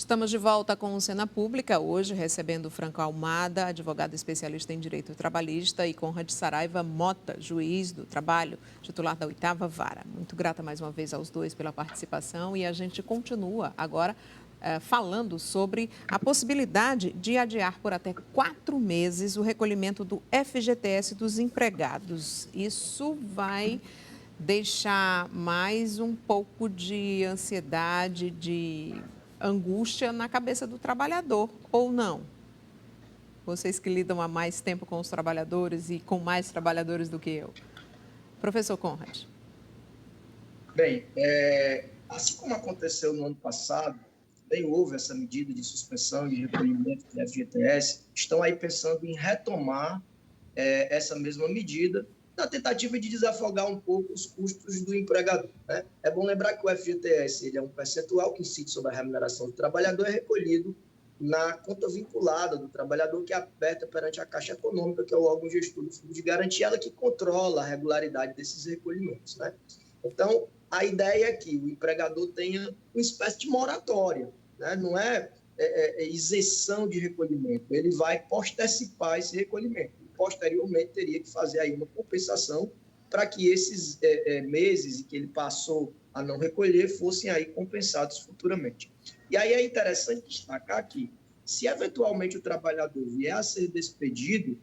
Estamos de volta com o Cena Pública, hoje recebendo Franco Almada, advogado especialista em direito trabalhista, e Conrad Saraiva Mota, juiz do trabalho, titular da 8ª Vara. Muito grata mais uma vez aos dois pela participação e a gente continua agora falando sobre a possibilidade de adiar por até 4 meses o recolhimento do FGTS dos empregados. Isso vai deixar mais um pouco de ansiedade, de angústia na cabeça do trabalhador, ou não? Vocês que lidam há mais tempo com os trabalhadores e com mais trabalhadores do que eu. Professor Conrad. Bem, assim como aconteceu no ano passado, também houve essa medida de suspensão de recolhimento do FGTS, estão aí pensando em retomar essa mesma medida, na tentativa de desafogar um pouco os custos do empregador, né? É bom lembrar que o FGTS ele é um percentual que incide sobre a remuneração do trabalhador, é recolhido na conta vinculada do trabalhador, que é aberta perante a Caixa Econômica, que é o órgão gestor do Fundo de Garantia, ela que controla a regularidade desses recolhimentos, né? Então, a ideia é que o empregador tenha uma espécie de moratória, né? Não é isenção de recolhimento, ele vai postecipar esse recolhimento. Posteriormente, teria que fazer aí uma compensação para que esses meses que ele passou a não recolher fossem aí compensados futuramente. E aí é interessante destacar que, se eventualmente o trabalhador vier a ser despedido,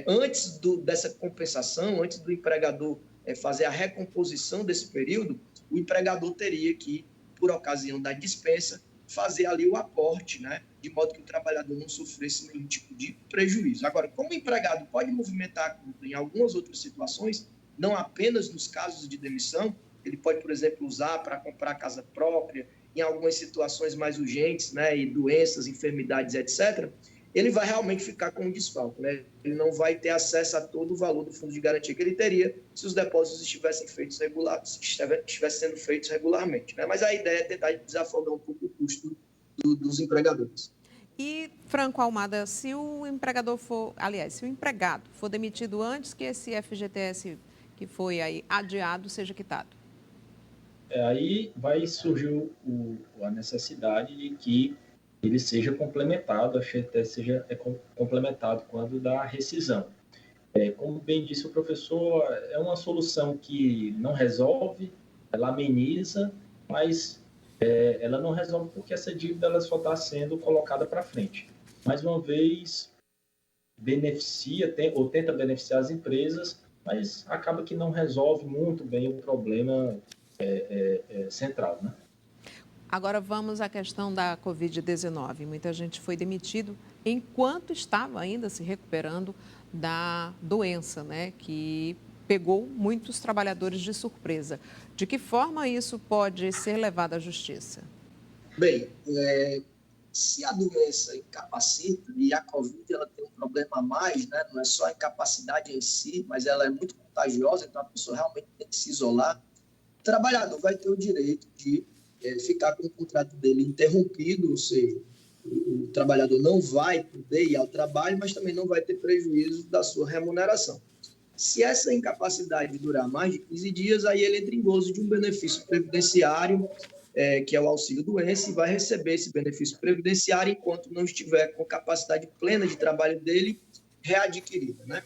antes dessa compensação, antes do empregador fazer a recomposição desse período, o empregador teria que, por ocasião da dispensa, fazer ali o aporte, né, de modo que o trabalhador não sofresse nenhum tipo de prejuízo. Agora, como o empregado pode movimentar a conta em algumas outras situações, não apenas nos casos de demissão, ele pode, por exemplo, usar para comprar casa própria, em algumas situações mais urgentes, né, e doenças, enfermidades, etc., ele vai realmente ficar com um desfalque, né? Ele não vai ter acesso a todo o valor do fundo de garantia que ele teria se os depósitos estivessem sendo feitos regularmente, né? Mas a ideia é tentar desafogar um pouco o custo dos empregadores. E, Franco Almada, se o empregado for demitido antes que esse FGTS que foi aí adiado seja quitado? Aí vai surgir a necessidade de que ele seja complementado, a FGTS seja complementado quando da rescisão. Como bem disse o professor, é uma solução que não resolve, ela ameniza, mas ela não resolve porque essa dívida ela só está sendo colocada para frente. Mais uma vez, beneficia ou tenta beneficiar as empresas, mas acaba que não resolve muito bem o problema central, né? Agora vamos à questão da Covid-19. Muita gente foi demitido enquanto estava ainda se recuperando da doença, né, que pegou muitos trabalhadores de surpresa. De que forma isso pode ser levado à justiça? Bem, se a doença incapacita, e a Covid ela tem um problema a mais, né? Não é só a incapacidade em si, mas ela é muito contagiosa, então a pessoa realmente tem que se isolar. O trabalhador vai ter o direito de ficar com o contrato dele interrompido, ou seja, o trabalhador não vai poder ir ao trabalho, mas também não vai ter prejuízo da sua remuneração. Se essa incapacidade durar mais de 15 dias, aí ele entra em gozo de um benefício previdenciário, que é o auxílio-doença, e vai receber esse benefício previdenciário enquanto não estiver com capacidade plena de trabalho dele readquirida, né?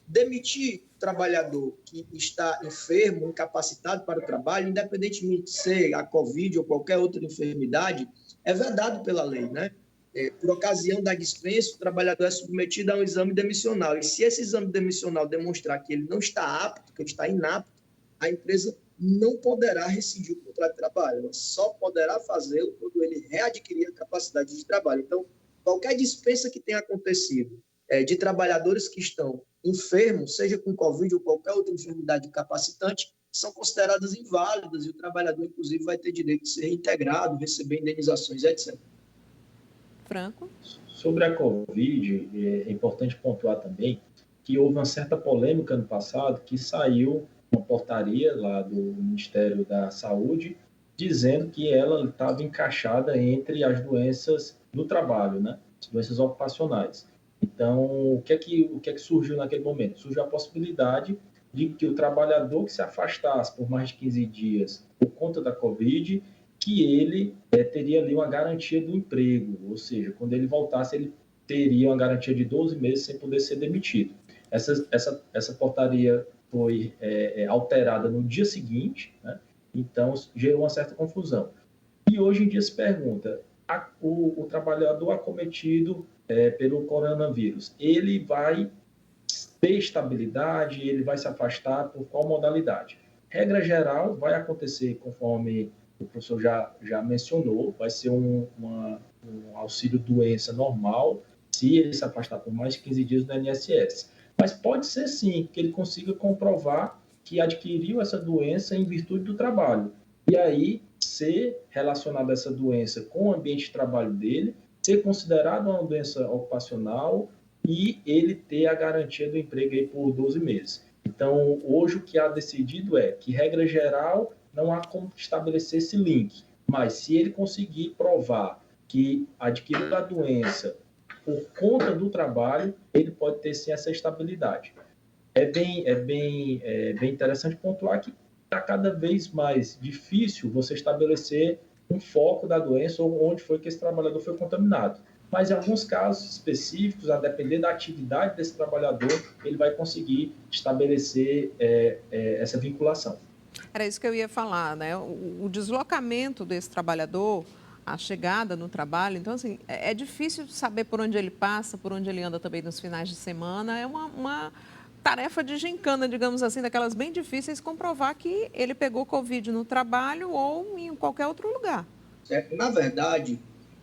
Demitir trabalhador que está enfermo, incapacitado para o trabalho, independentemente de ser a Covid ou qualquer outra enfermidade, é vedado pela lei, né? Por ocasião da dispensa, o trabalhador é submetido a um exame demissional. E se esse exame demissional demonstrar que ele não está apto, que ele está inapto, a empresa não poderá rescindir o contrato de trabalho. Ela só poderá fazê-lo quando ele readquirir a capacidade de trabalho. Então, qualquer dispensa que tenha acontecido de trabalhadores que estão enfermos, seja com Covid ou qualquer outra enfermidade incapacitante, são consideradas inválidas e o trabalhador, inclusive, vai ter direito de ser reintegrado, receber indenizações, etc. Franco? Sobre a Covid, é importante pontuar também que houve uma certa polêmica no passado que saiu uma portaria lá do Ministério da Saúde dizendo que ela estava encaixada entre as doenças do trabalho, né? As doenças ocupacionais. Então, o que é que surgiu naquele momento? Surgiu a possibilidade de que o trabalhador que se afastasse por mais de 15 dias por conta da Covid, que ele teria ali uma garantia do emprego, ou seja, quando ele voltasse, ele teria uma garantia de 12 meses sem poder ser demitido. Essa portaria foi alterada no dia seguinte, né? Então gerou uma certa confusão. E hoje em dia se pergunta, o trabalhador acometido pelo coronavírus, ele vai ter estabilidade, ele vai se afastar por qual modalidade? Regra geral, vai acontecer conforme o professor já mencionou, vai ser um auxílio-doença normal, se ele se afastar por mais de 15 dias do INSS. Mas pode ser, sim, que ele consiga comprovar que adquiriu essa doença em virtude do trabalho. E aí, ser relacionado a essa doença com o ambiente de trabalho dele, ser considerado uma doença ocupacional e ele ter a garantia do emprego aí por 12 meses. Então, hoje o que há decidido é que, regra geral, não há como estabelecer esse link, mas se ele conseguir provar que adquiriu a doença por conta do trabalho, ele pode ter sim essa estabilidade. É bem interessante pontuar que está cada vez mais difícil você estabelecer um foco da doença ou onde foi que esse trabalhador foi contaminado. Mas em alguns casos específicos, a depender da atividade desse trabalhador, ele vai conseguir estabelecer essa vinculação. Era isso que eu ia falar, né? O deslocamento desse trabalhador, a chegada no trabalho, então, assim, é difícil saber por onde ele passa, por onde ele anda também nos finais de semana. É uma tarefa de gincana, digamos assim, daquelas bem difíceis, comprovar que ele pegou Covid no trabalho ou em qualquer outro lugar. Na verdade,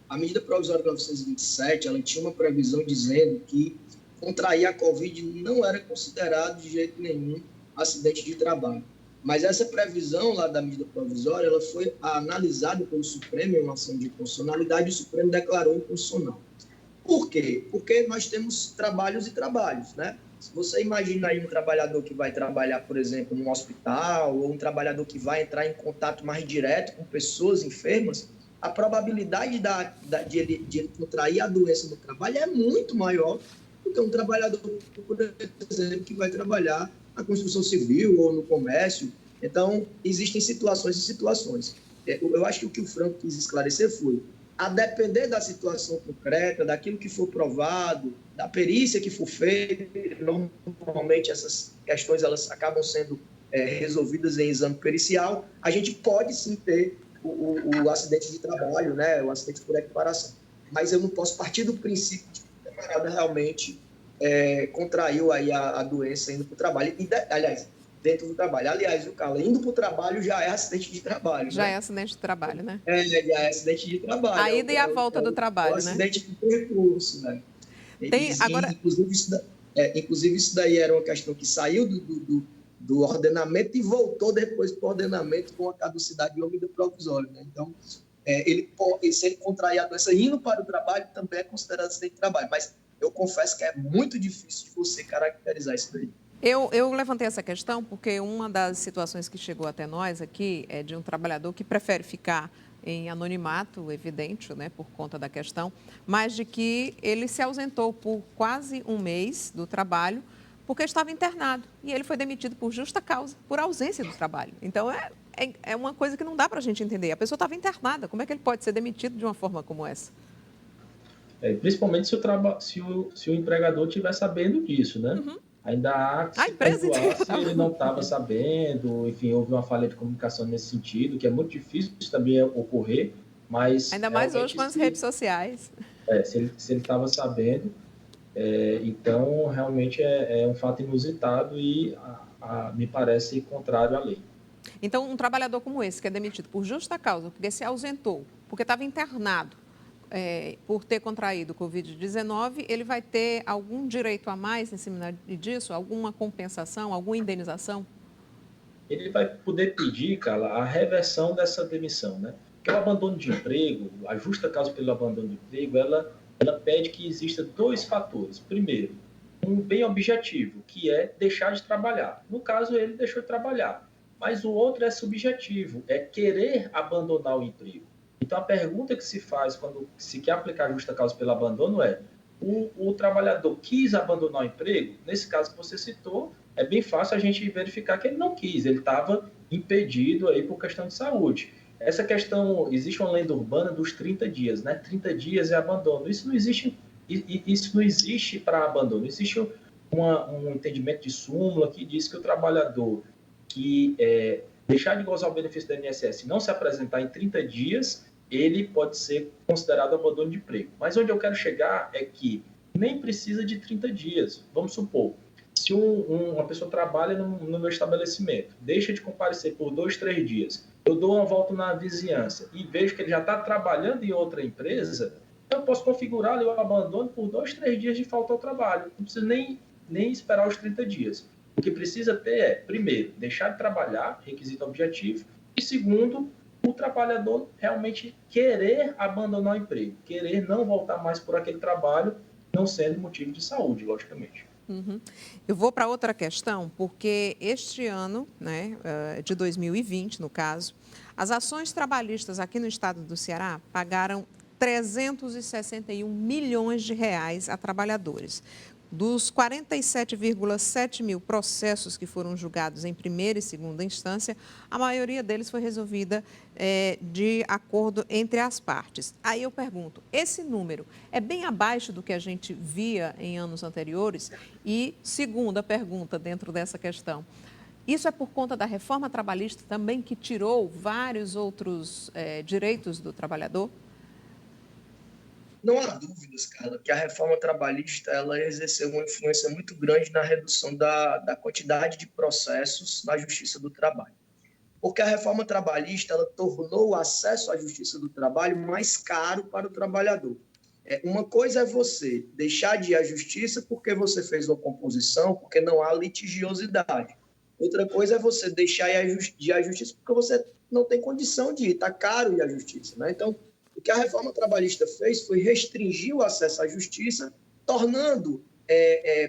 a medida provisória 927, ela tinha uma previsão dizendo que contrair a Covid não era considerado de jeito nenhum acidente de trabalho. Mas essa previsão lá da medida provisória, ela foi analisada pelo Supremo em uma ação de inconstitucionalidade e o Supremo declarou inconstitucional. Por quê? Porque nós temos trabalhos e trabalhos, né? Se você imagina aí um trabalhador que vai trabalhar, por exemplo, num hospital, ou um trabalhador que vai entrar em contato mais direto com pessoas enfermas, a probabilidade de ele contrair a doença no trabalho é muito maior do que um trabalhador, por exemplo, que vai trabalhar na construção civil ou no comércio. Então, existem situações e situações. Eu acho que o que o Franco quis esclarecer foi, a depender da situação concreta, daquilo que for provado, da perícia que for feita, normalmente essas questões elas acabam sendo resolvidas em exame pericial, a gente pode sim ter o acidente de trabalho, né, o acidente por equiparação. Mas eu não posso partir do princípio de que o camarada realmente contraiu aí a doença indo para o trabalho. Aliás, dentro do trabalho. Aliás, o Carla, indo para o trabalho já é acidente de trabalho. Já né? é acidente de trabalho, né? Já é acidente de trabalho. A ida e a volta do trabalho, né? Acidente de percurso, né? Agora... Inclusive, isso daí era uma questão que saiu do ordenamento e voltou depois para o ordenamento com a caducidade de uma medida provisória. Né? Então, se ele contrair a doença indo para o trabalho, também é considerado acidente de trabalho. Mas eu confesso que é muito difícil de você caracterizar isso daí. Eu levantei essa questão porque uma das situações que chegou até nós aqui é de um trabalhador que prefere ficar em anonimato, evidente, né, por conta da questão, mas de que ele se ausentou por quase um mês do trabalho porque estava internado e ele foi demitido por justa causa, por ausência do trabalho. Então, é uma coisa que não dá para a gente entender. A pessoa estava internada, como é que ele pode ser demitido de uma forma como essa? Principalmente se o empregador estiver sabendo disso, né? Uhum. Ainda há que se perdoar se ele não estava sabendo, enfim, houve uma falha de comunicação nesse sentido, que é muito difícil isso também ocorrer, mas... Ainda mais hoje com as redes sociais. Se ele estava sabendo, então realmente é um fato inusitado e me parece contrário à lei. Então, um trabalhador como esse, que é demitido por justa causa, porque se ausentou, porque estava internado, por ter contraído o Covid-19, ele vai ter algum direito a mais em cima disso? Alguma compensação, alguma indenização? Ele vai poder pedir, Carla, a reversão dessa demissão, né? Porque o abandono de emprego, a justa causa pelo abandono de emprego, ela pede que exista dois fatores. Primeiro, um bem objetivo, que é deixar de trabalhar. No caso, ele deixou de trabalhar. Mas o outro é subjetivo, é querer abandonar o emprego. Então, a pergunta que se faz quando se quer aplicar a justa causa pelo abandono é: o trabalhador quis abandonar o emprego? Nesse caso que você citou, é bem fácil a gente verificar que ele não quis, ele estava impedido aí por questão de saúde. essa questão, existe uma lenda urbana dos 30 dias, né? 30 dias é abandono. Isso não existe para abandono. Existe um entendimento de súmula que diz que o trabalhador que deixar de gozar o benefício do INSS e não se apresentar em 30 dias, ele pode ser considerado abandono de emprego. Mas onde eu quero chegar é que nem precisa de 30 dias. Vamos supor, se uma pessoa trabalha no meu estabelecimento, deixa de comparecer por 2, 3 dias, eu dou uma volta na vizinhança e vejo que ele já está trabalhando em outra empresa, eu posso configurar ali o abandono por 2, 3 dias de falta ao trabalho. Não precisa nem esperar os 30 dias. O que precisa ter é, primeiro, deixar de trabalhar, requisito objetivo, e segundo, o trabalhador realmente querer abandonar o emprego, querer não voltar mais por aquele trabalho, não sendo motivo de saúde, logicamente. Uhum. Eu vou para outra questão, porque este ano, né, de 2020, no caso, as ações trabalhistas aqui no estado do Ceará pagaram 361 milhões de reais a trabalhadores. Dos 47,7 mil processos que foram julgados em primeira e segunda instância, a maioria deles foi resolvida de acordo entre as partes. Aí eu pergunto, esse número é bem abaixo do que a gente via em anos anteriores? E segunda pergunta dentro dessa questão, isso é por conta da reforma trabalhista também, que tirou vários outros direitos do trabalhador? Não há dúvidas, Carla, que a reforma trabalhista ela exerceu uma influência muito grande na redução da quantidade de processos na Justiça do Trabalho. Porque a reforma trabalhista ela tornou o acesso à Justiça do Trabalho mais caro para o trabalhador. Uma coisa é você deixar de ir à Justiça porque você fez uma composição, porque não há litigiosidade. Outra coisa é você deixar de ir à Justiça porque você não tem condição de ir, está caro ir à Justiça, né? Então, o que a reforma trabalhista fez foi restringir o acesso à justiça, tornando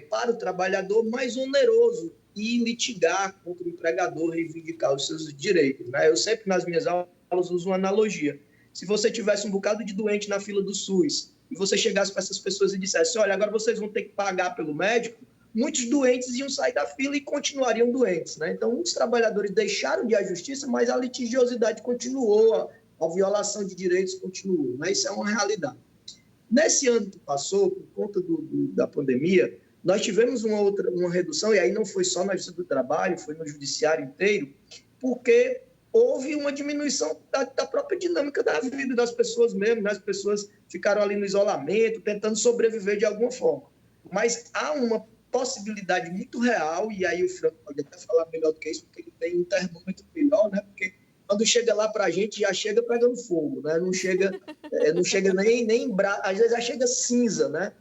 para o trabalhador mais oneroso ir litigar contra o empregador, reivindicar os seus direitos, né? Eu sempre, nas minhas aulas, uso uma analogia. Se você tivesse um bocado de doente na fila do SUS e você chegasse para essas pessoas e dissesse, olha, agora vocês vão ter que pagar pelo médico, muitos doentes iam sair da fila e continuariam doentes, né? Então, muitos trabalhadores deixaram de ir à justiça, mas a litigiosidade continuou, a violação de direitos continuou, né? Isso é uma realidade. Nesse ano que passou, por conta da pandemia, nós tivemos uma redução, e aí não foi só na Justiça do Trabalho, foi no Judiciário inteiro, porque houve uma diminuição da própria dinâmica da vida das pessoas mesmo, né? As pessoas ficaram ali no isolamento, tentando sobreviver de alguma forma. Mas há uma possibilidade muito real, e aí o Franco pode até falar melhor do que isso, porque ele tem um termômetro melhor, né? Porque quando chega lá para a gente, já chega pegando fogo, né? Não chega nem às vezes já chega cinza, né?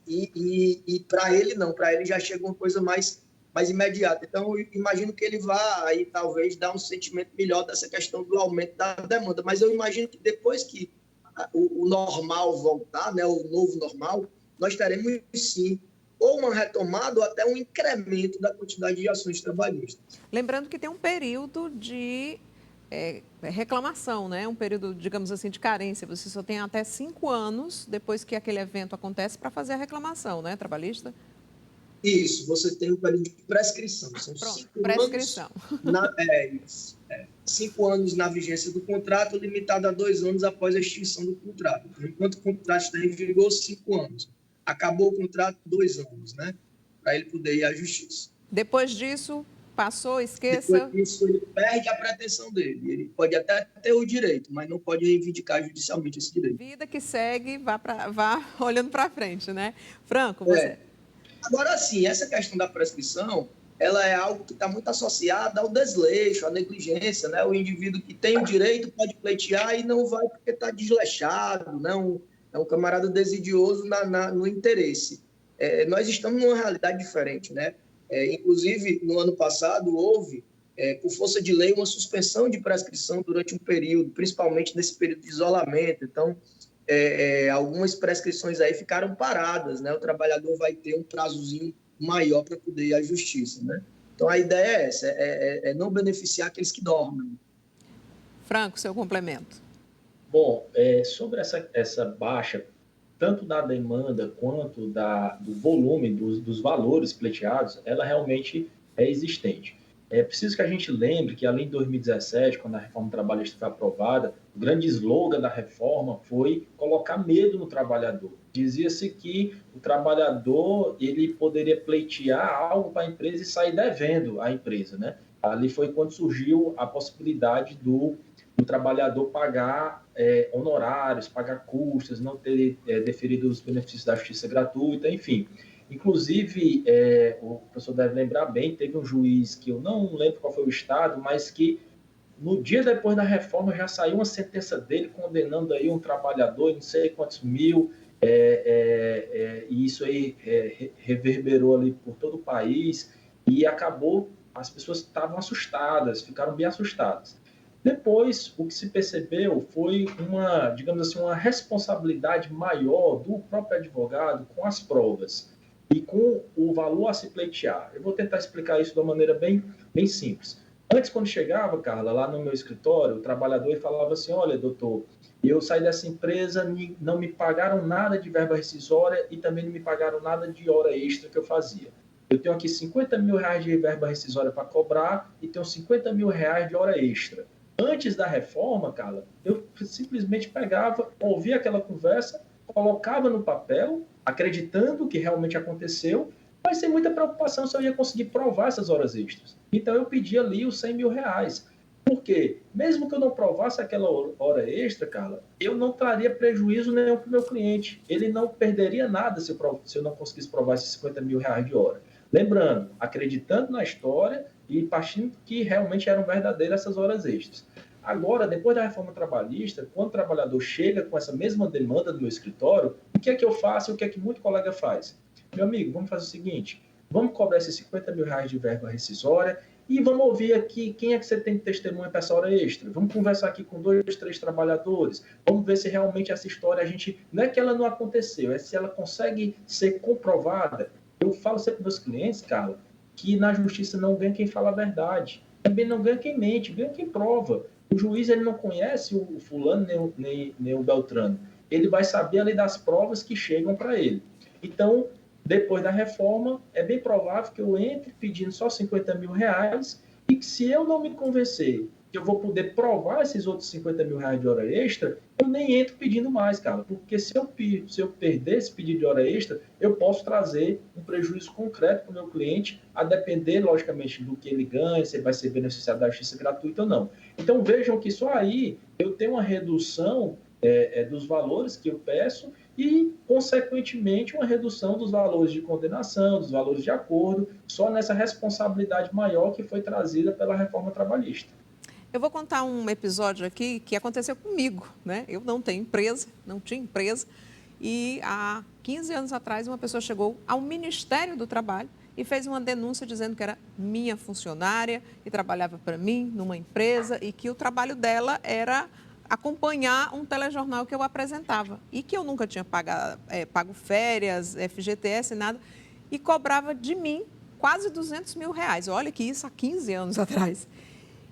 E para ele não, para ele já chega uma coisa mais imediata. Então, eu imagino que ele vá aí talvez dar um sentimento melhor dessa questão do aumento da demanda. Mas eu imagino que depois que o normal voltar, né, o novo normal, nós teremos sim ou uma retomada ou até um incremento da quantidade de ações trabalhistas. Lembrando que tem um período de reclamação, né? Um período, digamos assim, de carência. Você só tem até 5 anos depois que aquele evento acontece para fazer a reclamação, né, trabalhista? Isso, você tem um período de prescrição. São Pronto, 5 prescrição. anos, 5 anos na vigência do contrato, limitado a 2 anos após a extinção do contrato. Enquanto o contrato está em vigor, 5 anos. Acabou o contrato, 2 anos, né? Para ele poder ir à justiça. Depois disso, passou, esqueça. Depois disso, ele perde a pretensão dele. Ele pode até ter o direito, mas não pode reivindicar judicialmente esse direito. Vida que segue, vá olhando para frente, né? Franco, você... Agora, sim, essa questão da prescrição, ela é algo que está muito associada ao desleixo, à negligência, né? O indivíduo que tem o direito pode pleitear e não vai porque está desleixado, né? É um camarada desidioso no interesse. Nós estamos numa realidade diferente, né? Inclusive, no ano passado, houve, por força de lei, uma suspensão de prescrição durante um período, principalmente nesse período de isolamento. Então, algumas prescrições aí ficaram paradas, né? O trabalhador vai ter um prazozinho maior para poder ir à justiça, né? Então, a ideia é essa, é não beneficiar aqueles que dormem. Franco, seu complemento. Bom, sobre essa baixa, tanto da demanda quanto do volume dos valores pleiteados, ela realmente é existente. É preciso que a gente lembre que, além de 2017, quando a reforma trabalhista foi aprovada, o grande slogan da reforma foi colocar medo no trabalhador. Dizia-se que o trabalhador ele poderia pleitear algo para a empresa e sair devendo à empresa, né? Ali foi quando surgiu a possibilidade do trabalhador pagar honorários, pagar custas, não ter deferido os benefícios da justiça gratuita, enfim. Inclusive, o professor deve lembrar bem, teve um juiz que eu não lembro qual foi o estado, mas que no dia depois da reforma já saiu uma sentença dele condenando aí um trabalhador, não sei quantos mil, e isso aí reverberou ali por todo o país e acabou, as pessoas estavam assustadas, ficaram bem assustadas. Depois, o que se percebeu foi uma, digamos assim, uma responsabilidade maior do próprio advogado com as provas e com o valor a se pleitear. Eu vou tentar explicar isso de uma maneira bem simples. Antes, quando chegava, Carla, lá no meu escritório, o trabalhador falava assim, olha, doutor, eu saí dessa empresa, não me pagaram nada de verba rescisória e também não me pagaram nada de hora extra que eu fazia. Eu tenho aqui 50 mil reais de verba rescisória para cobrar e tenho 50 mil reais de hora extra. Antes da reforma, Carla, eu simplesmente pegava, ouvia aquela conversa, colocava no papel, acreditando que realmente aconteceu, mas sem muita preocupação se eu ia conseguir provar essas horas extras. Então, eu pedi ali os 100 mil reais. Por quê? Mesmo que eu não provasse aquela hora extra, Carla, eu não traria prejuízo nenhum para o meu cliente. Ele não perderia nada se eu não conseguisse provar esses 50 mil reais de hora. Lembrando, acreditando na história e partindo que realmente eram verdadeiras essas horas extras. Agora, depois da reforma trabalhista, quando o trabalhador chega com essa mesma demanda do meu escritório, o que é que eu faço e o que é que muito colega faz? Meu amigo, vamos fazer o seguinte, vamos cobrar esses 50 mil reais de verba rescisória e vamos ouvir aqui quem é que você tem de testemunha para essa hora extra. Vamos conversar aqui com 2, 3 trabalhadores. Vamos ver se realmente essa história, não é que ela não aconteceu, é se ela consegue ser comprovada. Eu falo sempre para os meus clientes, Carla, que na justiça não ganha quem fala a verdade. Também não ganha quem mente, ganha quem prova. O juiz ele não conhece o fulano nem o Beltrano. Ele vai saber ali das provas que chegam para ele. Então, depois da reforma, é bem provável que eu entre pedindo só 50 mil reais e que se eu não me convencer que eu vou poder provar esses outros 50 mil reais de hora extra, eu nem entro pedindo mais, cara. Porque se eu perder esse pedido de hora extra, eu posso trazer um prejuízo concreto para o meu cliente, a depender, logicamente, do que ele ganha, se ele vai ser beneficiado da justiça gratuita ou não. Então, vejam que só aí eu tenho uma redução dos valores que eu peço e, consequentemente, uma redução dos valores de condenação, dos valores de acordo, só nessa responsabilidade maior que foi trazida pela reforma trabalhista. Eu vou contar um episódio aqui que aconteceu comigo, né? Eu não tenho empresa, não tinha empresa, e há 15 anos atrás uma pessoa chegou ao Ministério do Trabalho e fez uma denúncia dizendo que era minha funcionária e trabalhava para mim numa empresa e que o trabalho dela era acompanhar um telejornal que eu apresentava e que eu nunca tinha pago férias, FGTS, nada, e cobrava de mim quase 200 mil reais. Olha que isso há 15 anos atrás.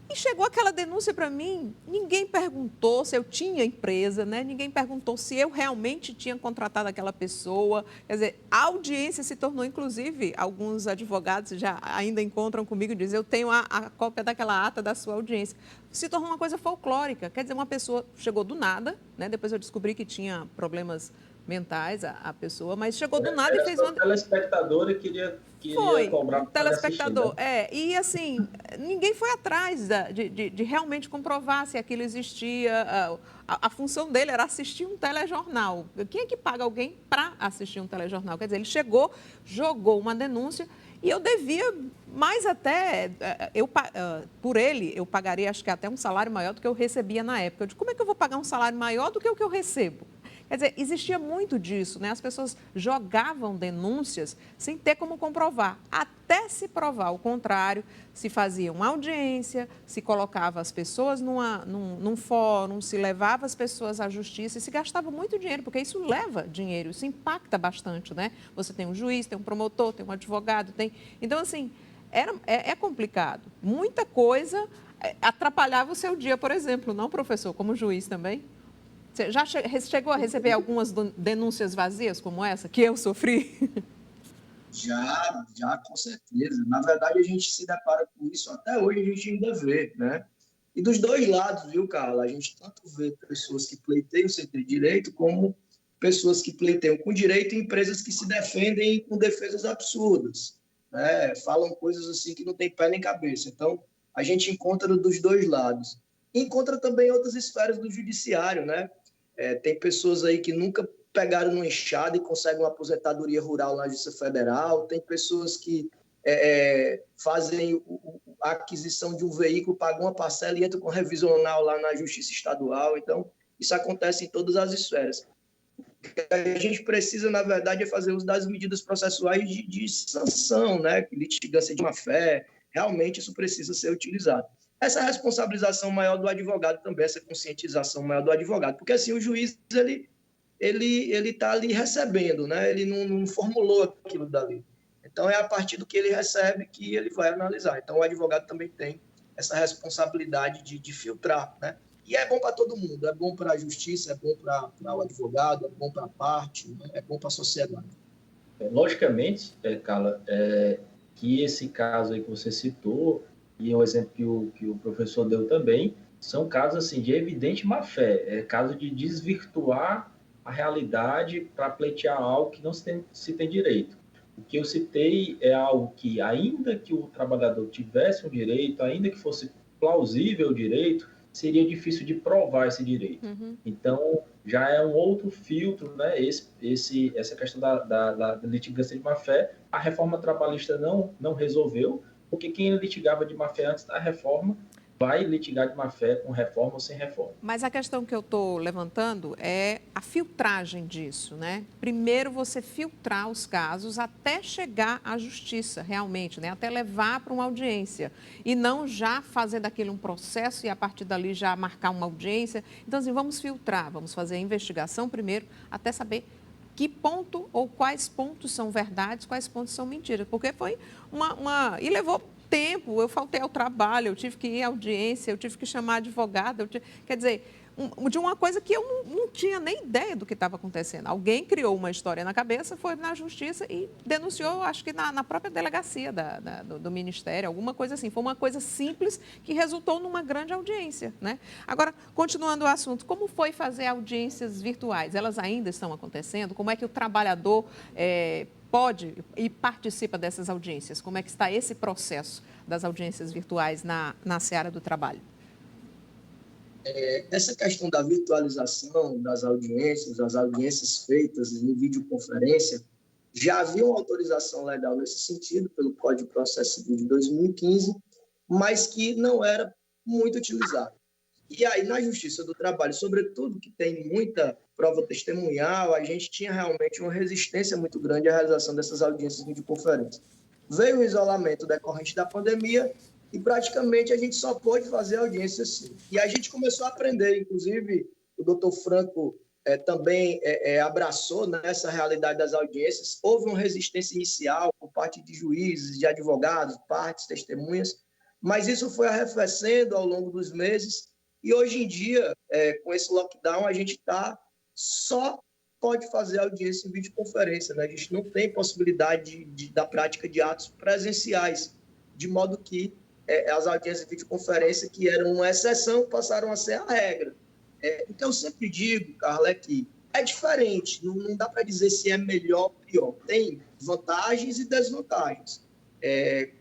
E chegou aquela denúncia para mim, ninguém perguntou se eu tinha empresa, né? Ninguém perguntou se eu realmente tinha contratado aquela pessoa. Quer dizer, a audiência se tornou, inclusive, alguns advogados já ainda encontram comigo e dizem, eu tenho a cópia daquela ata da sua audiência. Se tornou uma coisa folclórica, quer dizer, uma pessoa chegou do nada, né? Depois eu descobri que tinha problemas mentais a pessoa, mas chegou do nada e fez uma... A telespectadora queria cobrar um telespectador, e assim, ninguém foi atrás de realmente comprovar se aquilo existia, a função dele era assistir um telejornal. Quem é que paga alguém para assistir um telejornal? Quer dizer, ele chegou, jogou uma denúncia e eu devia mais até, por ele, eu pagaria acho que até um salário maior do que eu recebia na época. Eu digo, como é que eu vou pagar um salário maior do que o que eu recebo? Quer dizer, existia muito disso, né? As pessoas jogavam denúncias sem ter como comprovar. Até se provar o contrário, se fazia uma audiência, se colocava as pessoas num fórum, se levava as pessoas à justiça e se gastava muito dinheiro, porque isso leva dinheiro, isso impacta bastante, né? Você tem um juiz, tem um promotor, tem um advogado, tem... Então, assim, é complicado. Muita coisa atrapalhava o seu dia, por exemplo, não, professor, como juiz também? Você já chegou a receber algumas denúncias vazias como essa, que eu sofri? Já, com certeza. Na verdade, a gente se depara com isso, até hoje a gente ainda vê, né? E dos dois lados, viu, Carla? A gente tanto vê pessoas que pleiteiam sem ter direito, como pessoas que pleiteiam com direito e empresas que se defendem com defesas absurdas, né? Falam coisas assim que não tem pé nem cabeça. Então, a gente encontra dos dois lados. Encontra também outras esferas do judiciário, né? Tem pessoas aí que nunca pegaram no enxada e conseguem uma aposentadoria rural na Justiça Federal, tem pessoas que fazem a aquisição de um veículo, pagam uma parcela e entram com revisional lá na Justiça Estadual. Então, isso acontece em todas as esferas. A gente precisa, na verdade, é fazer uso das medidas processuais de sanção, né? Litigância de má-fé, realmente isso precisa ser utilizado. Essa responsabilização maior do advogado também, essa conscientização maior do advogado, porque assim o juiz ele está ali recebendo, né? Ele não formulou aquilo dali. Então é a partir do que ele recebe que ele vai analisar. Então o advogado também tem essa responsabilidade de filtrar, né? E é bom para todo mundo, é bom para a justiça, é bom para o advogado, é bom para a parte, né? É bom para a sociedade. Logicamente, Carla, que esse caso aí que você citou, e o exemplo que o professor deu também, são casos assim, de evidente má-fé, caso de desvirtuar a realidade para pleitear algo que não se tem direito. O que eu citei é algo que, ainda que o trabalhador tivesse um direito, ainda que fosse plausível o direito, seria difícil de provar esse direito. Uhum. Então, já é um outro filtro, né? Essa questão da litigância de má-fé, a reforma trabalhista não resolveu, porque quem litigava de má-fé antes da reforma vai litigar de má-fé com reforma ou sem reforma. Mas a questão que eu estou levantando é a filtragem disso, né? Primeiro você filtrar os casos até chegar à justiça, realmente, né? Até levar para uma audiência e não já fazer daquilo um processo e a partir dali já marcar uma audiência. Então, assim, vamos filtrar, vamos fazer a investigação primeiro até saber que ponto ou quais pontos são verdades, quais pontos são mentiras, porque foi e levou tempo, eu faltei ao trabalho, eu tive que ir à audiência, eu tive que chamar advogada, quer dizer, de uma coisa que eu não tinha nem ideia do que estava acontecendo. Alguém criou uma história na cabeça, foi na justiça e denunciou, acho que na própria delegacia do Ministério, alguma coisa assim. Foi uma coisa simples que resultou numa grande audiência, né? Agora, continuando o assunto, como foi fazer audiências virtuais? Elas ainda estão acontecendo? Como é que o trabalhador pode e participa dessas audiências? Como é que está esse processo das audiências virtuais na seara do trabalho? Essa questão da virtualização das audiências, as audiências feitas em videoconferência, já havia uma autorização legal nesse sentido, pelo Código de Processo Civil de 2015, mas que não era muito utilizado. E aí, na Justiça do Trabalho, sobretudo, que tem muita prova testemunhal, a gente tinha realmente uma resistência muito grande à realização dessas audiências de videoconferência. Veio o isolamento decorrente da pandemia e praticamente a gente só pôde fazer audiência assim. E a gente começou a aprender, inclusive o doutor Franco também abraçou nessa realidade das audiências. Houve uma resistência inicial por parte de juízes, de advogados, partes, testemunhas, mas isso foi arrefecendo ao longo dos meses e hoje em dia, com esse lockdown, a gente só pode fazer audiência em videoconferência, né? A gente não tem possibilidade da prática de atos presenciais, de modo que as audiências de videoconferência, que eram uma exceção, passaram a ser a regra. O que eu sempre digo, Carla, é que é diferente, não dá para dizer se é melhor ou pior. Tem vantagens e desvantagens.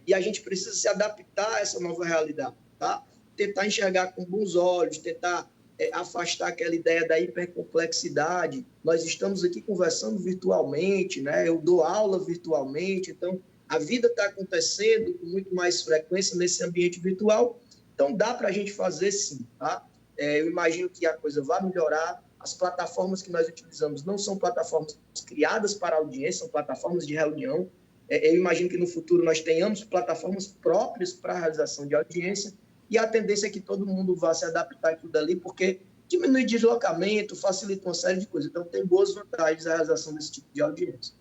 E a gente precisa se adaptar a essa nova realidade, tá? Tentar enxergar com bons olhos, tentar afastar aquela ideia da hipercomplexidade. Nós estamos aqui conversando virtualmente, né? Eu dou aula virtualmente, então a vida está acontecendo com muito mais frequência nesse ambiente virtual, então dá para a gente fazer sim, tá? Eu imagino que a coisa vai melhorar. As plataformas que nós utilizamos não são plataformas criadas para audiência, são plataformas de reunião. Eu imagino que no futuro nós tenhamos plataformas próprias para a realização de audiência, e a tendência é que todo mundo vá se adaptar àquilo dali, porque diminui deslocamento, facilita uma série de coisas. Então, tem boas vantagens a realização desse tipo de audiência.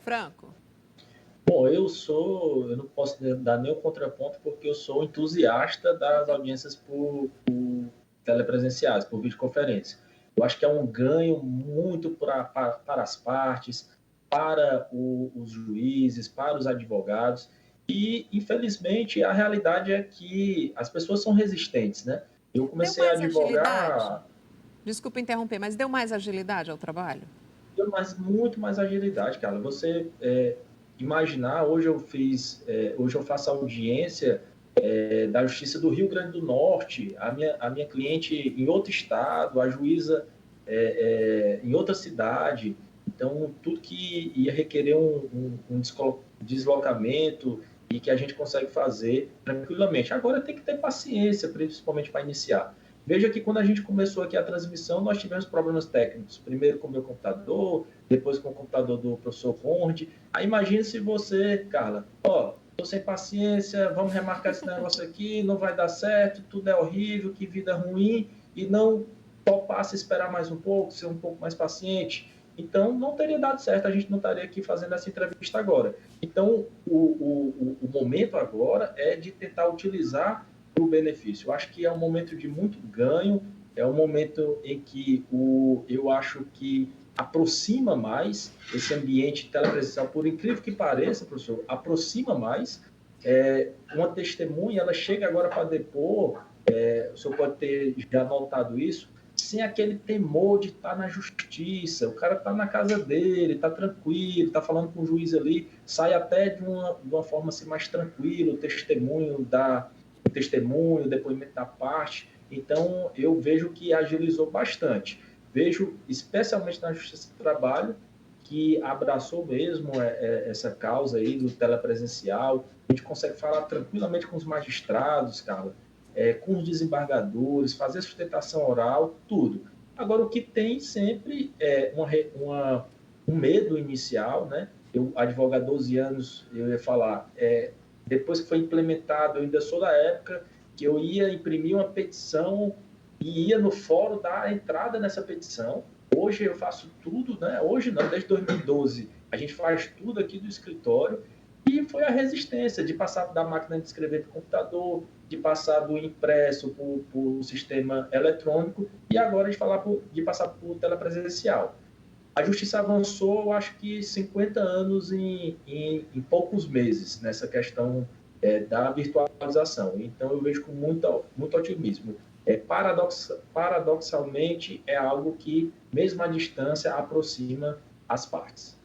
Franco? Bom, eu não posso dar nenhum contraponto, porque eu sou entusiasta das audiências por telepresenciais, por videoconferência. Eu acho que é um ganho muito para as partes, para os juízes, para os advogados. E, infelizmente, a realidade é que as pessoas são resistentes, né? Eu Deu comecei a mais agilidade? advogar. Desculpa interromper, mas deu mais agilidade ao trabalho? Deu muito mais agilidade, cara. Você imaginar, hoje eu faço audiência da Justiça do Rio Grande do Norte, a minha cliente em outro estado, a juíza em outra cidade. Então, tudo que ia requerer um deslocamento e que a gente consegue fazer tranquilamente. Agora tem que ter paciência, principalmente para iniciar. Veja que quando a gente começou aqui a transmissão, nós tivemos problemas técnicos. Primeiro com o meu computador, depois com o computador do professor Conde. Aí imagine se você, Carla, estou sem paciência, vamos remarcar esse negócio aqui, não vai dar certo, tudo é horrível, que vida ruim, e não topasse esperar mais um pouco, ser um pouco mais paciente. Então, não teria dado certo, a gente não estaria aqui fazendo essa entrevista agora. Então, o momento agora é de tentar utilizar para o benefício. Eu acho que é um momento de muito ganho, é um momento em que eu acho que aproxima mais esse ambiente telepresencial, por incrível que pareça, professor, aproxima mais. Uma testemunha, ela chega agora para depor, o senhor pode ter já notado isso, sem aquele temor de estar na justiça. O cara está na casa dele, está tranquilo, está falando com o juiz ali, sai até de uma forma assim, mais tranquila, o testemunho, o depoimento da parte. Então, eu vejo que agilizou bastante. Vejo, especialmente na Justiça do Trabalho, que abraçou mesmo essa causa aí do telepresencial. A gente consegue falar tranquilamente com os magistrados, Carla, com os desembargadores, fazer sustentação oral, tudo. Agora, o que tem sempre é um medo inicial, né? Eu, advogado há 12 anos, eu ia falar, depois que foi implementado, eu ainda sou da época que eu ia imprimir uma petição e ia no fórum dar a entrada nessa petição. Hoje eu faço tudo, né? Hoje não, desde 2012, a gente faz tudo aqui do escritório. E foi a resistência de passar da máquina de escrever para o computador, de passar do impresso para o sistema eletrônico e agora de passar para o telepresencial. A justiça avançou, eu acho que 50 anos em poucos meses nessa questão da virtualização. Então, eu vejo com muito otimismo. Paradoxalmente, é algo que, mesmo à distância, aproxima as partes.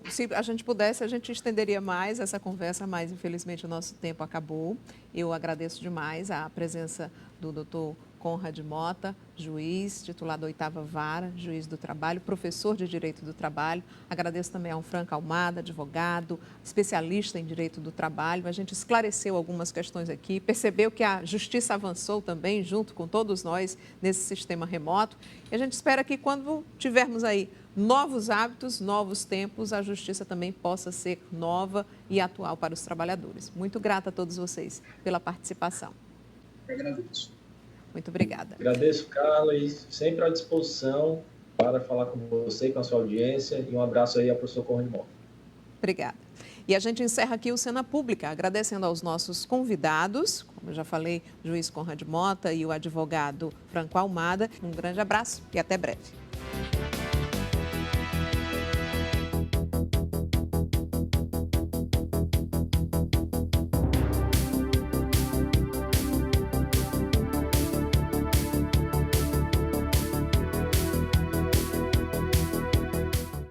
Se a gente pudesse, a gente estenderia mais essa conversa, mas infelizmente o nosso tempo acabou. Eu agradeço demais a presença do doutor Conrad Mota, juiz, titular da 8ª Vara, juiz do trabalho, professor de Direito do Trabalho. Agradeço também ao Franco Almada, advogado, especialista em Direito do Trabalho. A gente esclareceu algumas questões aqui, percebeu que a justiça avançou também, junto com todos nós, nesse sistema remoto. E a gente espera que quando tivermos aí novos hábitos, novos tempos, a justiça também possa ser nova e atual para os trabalhadores. Muito grata a todos vocês pela participação. Eu agradeço. Muito obrigada. Agradeço, Carla, e sempre à disposição para falar com você e com a sua audiência. E um abraço aí ao professor Conrad Mota. Obrigada. E a gente encerra aqui o Cena Pública, agradecendo aos nossos convidados, como eu já falei, o juiz Conrad Mota e o advogado Franco Almada. Um grande abraço e até breve.